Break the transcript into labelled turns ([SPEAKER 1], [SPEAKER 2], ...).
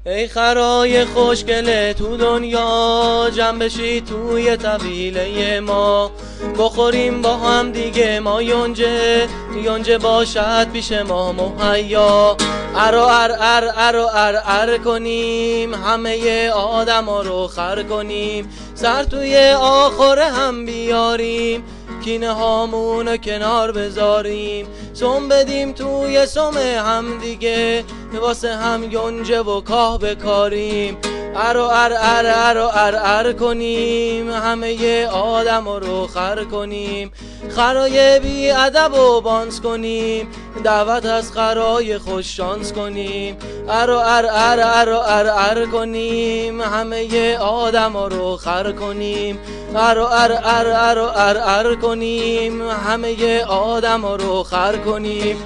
[SPEAKER 1] ای خرای خوشگله تو دنیا، جمع بشید توی طویله ما، بخوریم با هم دیگه ما یونجه باشد پیش ما مهیا. ارو ار کنیم، همه آدم ها رو خر کنیم، سر توی آخر هم بیاریم، کینه هامونو کنار بذاریم، سم بدیم توی سم هم دیگه، واسه هم یونجه و کاه بکاریم. ارو ار کنیم، همه آدم رو خر کنیم، خرای بی ادب و بانس کنیم، دعوت از خرای خوش شانس کنیم. ارو ار کنیم، همه آدم رو خر کنیم، ارو ار کنیم، همه آدم رو خر کنیم.